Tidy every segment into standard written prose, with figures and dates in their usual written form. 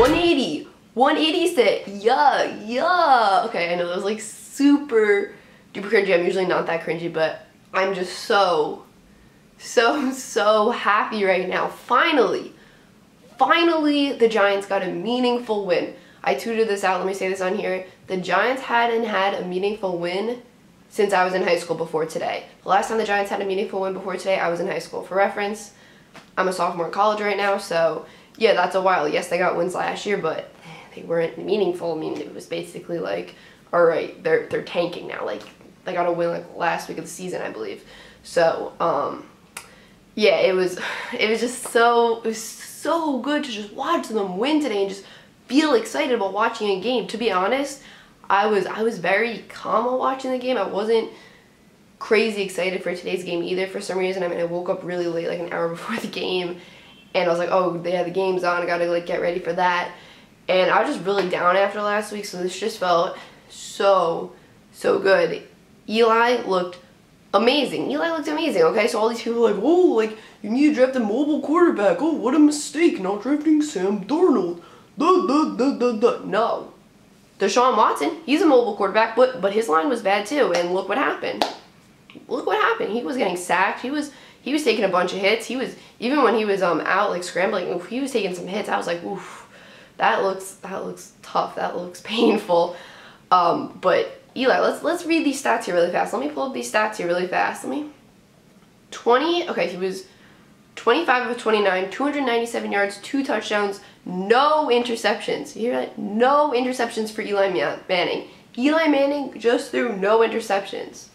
180. 180 sit. Yeah. Okay, I know that was like super duper cringy. I'm usually not that cringy, but I'm just so happy right now. Finally, the Giants got a meaningful win. I tweeted this out. Let me say this on here. The Giants hadn't had a meaningful win since I was in high school before today. The last time the Giants had a meaningful win before today, I was in high school. For reference, I'm a sophomore in college right now, so yeah, that's a while. Yes, they got wins last year, but they weren't meaningful. I mean, it was basically like, all right, they're tanking now. Like, they got a win like last week of the season, I believe. So, yeah, it was so good to just watch them win today and just feel excited about watching a game. To be honest, I was very calm while watching the game. I wasn't crazy excited for today's game either for some reason. I mean, I woke up really late, like an hour before the game, and I was like, oh, they had the games on, I gotta like get ready for that. And I was just really down after last week, so this just felt so good. Eli looked amazing. Okay? So all these people are like, oh, like, you need to draft a mobile quarterback. Oh, what a mistake, not drafting Sam Darnold. No. Deshaun Watson, he's a mobile quarterback, but his line was bad too, and look what happened. He was getting sacked. He was taking a bunch of hits. Even when he was out like scrambling, he was taking some hits. I was like, oof, that looks tough. That looks painful. But Eli, let's read these stats here really fast. Let me pull up these stats here really fast. He was 25 of 29, 297 yards, 2 touchdowns, no interceptions. You hear that? No interceptions for Eli Manning. Eli Manning just threw no interceptions.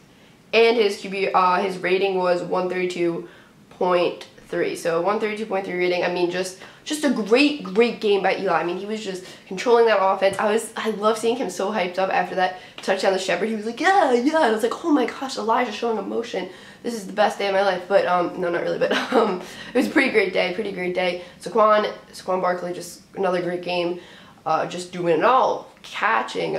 And his QB, his rating was 132.3. So 132.3 rating. I mean, just a great game by Eli. I mean, he was just controlling that offense. I love seeing him so hyped up after that touchdown to Shepard. He was like, yeah. And I was like, oh my gosh, Elijah showing emotion. This is the best day of my life. But no, not really. But it was a pretty great day. Saquon Barkley, just another great game. Just doing it all, catching,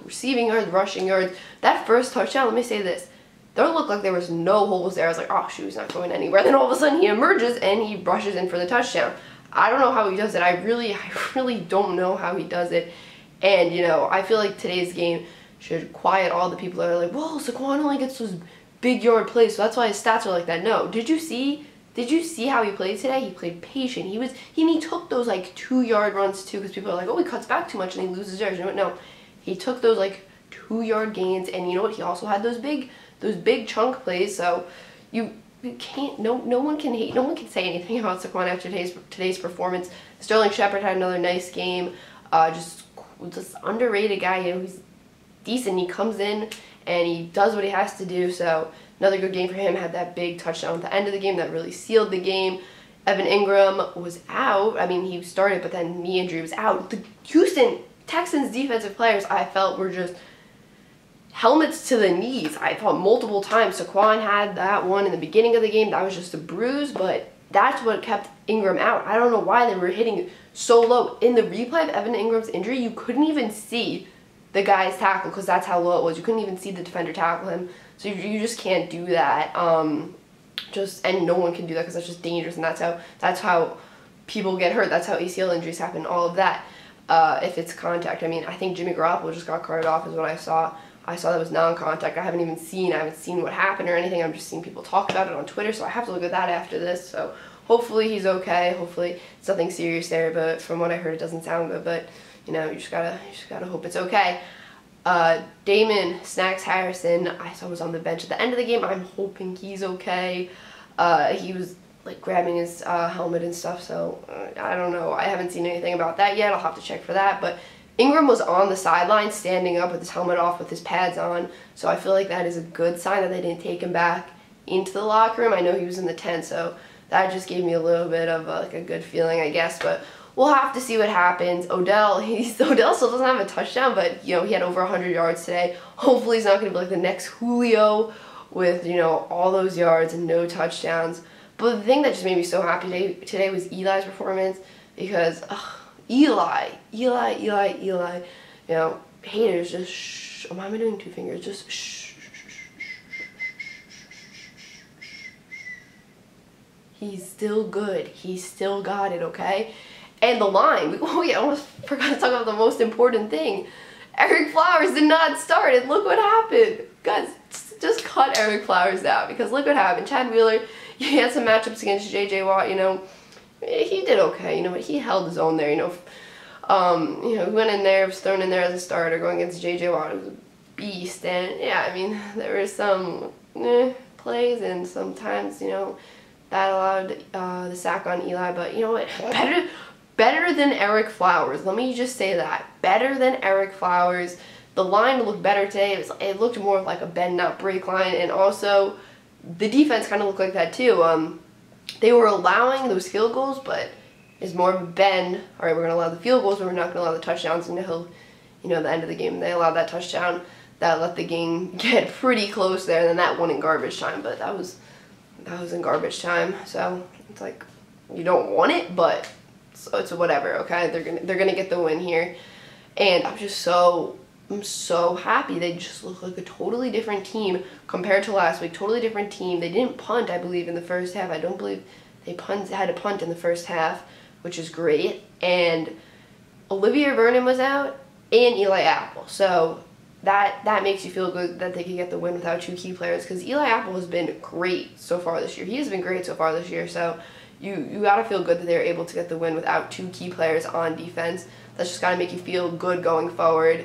receiving yards, rushing yards. That first touchdown. Let me say this. There looked like there was no holes there. I was like, oh shoot, he's not going anywhere. Then all of a sudden he emerges and he rushes in for the touchdown. I don't know how he does it. I really don't know how he does it. And, you know, I feel like today's game should quiet all the people that are like, well, Saquon only gets those big yard plays, so that's why his stats are like that. No, did you see how he played today? He played patient. He took those like 2-yard runs too, because people are like, oh, he cuts back too much and he loses yards. You know what? No, he took those like 2-yard gains, and you know what? He also had those big chunk plays. So you can't, no one can hate, no one can say anything about Saquon after today's performance. Sterling Shepard had another nice game. Just underrated guy. You know, he's decent. He comes in and he does what he has to do. So another good game for him. Had that big touchdown at the end of the game that really sealed the game. Evan Ingram was out. I mean, he started, but then knee injury was out. The Houston Texans defensive players, I felt, were just helmets to the knees. I thought multiple times. Saquon had that one in the beginning of the game. That was just a bruise, but that's what kept Ingram out. I don't know why they were hitting so low. In the replay of Evan Ingram's injury, you couldn't even see the guy's tackle because that's how low it was. You couldn't even see the defender tackle him. So you just can't do that. And no one can do that because that's just dangerous, and that's how people get hurt. That's how ACL injuries happen. All of that. If it's contact. I mean, I think Jimmy Garoppolo just got carted off is what I saw. I saw that was non-contact. I haven't seen what happened or anything. I'm just seeing people talk about it on Twitter, so I have to look at that after this. So hopefully he's okay. Hopefully it's nothing serious there, but from what I heard, it doesn't sound good. But you know, you just gotta hope it's okay. Damon Snacks Harrison, I saw was on the bench at the end of the game. I'm hoping he's okay. He was like grabbing his helmet and stuff, so I don't know. I haven't seen anything about that yet. I'll have to check for that. But Ingram was on the sideline standing up with his helmet off with his pads on, so I feel like that is a good sign that they didn't take him back into the locker room. I know he was in the tent, so that just gave me a little bit of like a good feeling, I guess, but we'll have to see what happens. Odell still doesn't have a touchdown, but you know, he had over 100 yards today. Hopefully he's not going to be like the next Julio with, you know, all those yards and no touchdowns. But the thing that just made me so happy today was Eli's performance, because Eli. You know, haters just shh. Why am I doing 2 fingers? Just shh. He's still good. He's still got it, okay? And the line, we almost forgot to talk about the most important thing. Eric Flowers did not start, and look what happened. Guys, just cut Eric Flowers out, because look what happened. Chad Wheeler, he had some matchups against J.J. Watt, you know. He did okay, you know, but he held his own there, you know. He went in there, was thrown in there as a starter, going against J.J. Watt, who was a beast. And, yeah, I mean, there were some plays, and sometimes, you know, that allowed the sack on Eli. But, you know what, better than Eric Flowers. Let me just say that. Better than Eric Flowers. The line looked better today. It looked more like a bend, not break line. And also, the defense kind of looked like that too. They were allowing those field goals, but it's more of a bend. All right, we're going to allow the field goals, but we're not going to allow the touchdowns until, you know, the end of the game. They allowed that touchdown. That let the game get pretty close there. And then that won in garbage time. But that was in garbage time. So, it's like, you don't want it, but so it's whatever, okay? They're gonna get the win here, and I'm so happy. They just look like a totally different team compared to last week. Totally different team. They didn't punt, I believe, in the first half. I don't believe they had to punt in the first half, which is great. And Olivier Vernon was out, and Eli Apple. So that makes you feel good that they could get the win without two key players, because Eli Apple has been great so far this year. He has been great so far this year. So you gotta feel good that they're able to get the win without two key players on defense. That's just gotta make you feel good going forward.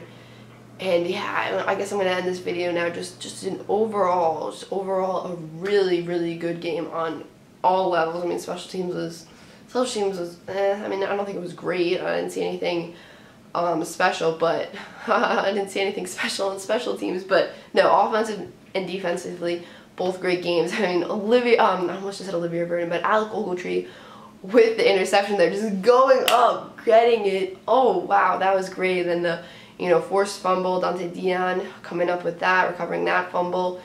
And yeah, I guess I'm gonna end this video now. Just an overall a really good game on all levels. I mean, special teams was I mean, I don't think it was great. I didn't see anything special, but I didn't see anything special in special teams. But no, offensive and defensively, both great games. I mean, I almost just said Olivier Vernon, but Alec Ogletree with the interception there, just going up, getting it. Oh, wow, that was great. Then the, you know, forced fumble, Dante Dion coming up with that, recovering that fumble.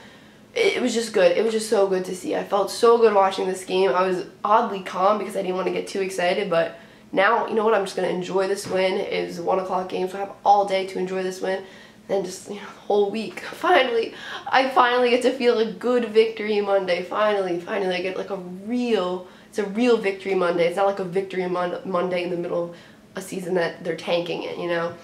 It was just good. It was just so good to see. I felt so good watching this game. I was oddly calm because I didn't want to get too excited, but now, you know what, I'm just going to enjoy this win. It is a 1 o'clock game, so I have all day to enjoy this win. Then just, you know, the whole week. I finally get to feel a good victory Monday. Finally, I get like it's a real victory Monday. It's not like a victory Monday in the middle of a season that they're tanking it, you know.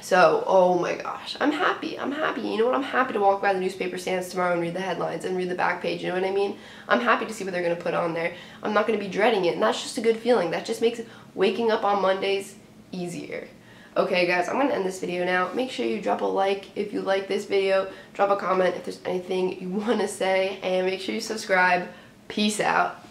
So, oh my gosh, I'm happy. You know what, I'm happy to walk by the newspaper stands tomorrow and read the headlines and read the back page, you know what I mean? I'm happy to see what they're going to put on there. I'm not going to be dreading it, and that's just a good feeling. That just makes waking up on Mondays easier. Okay guys, I'm going to end this video now. Make sure you drop a like if you like this video. Drop a comment if there's anything you want to say. And make sure you subscribe. Peace out.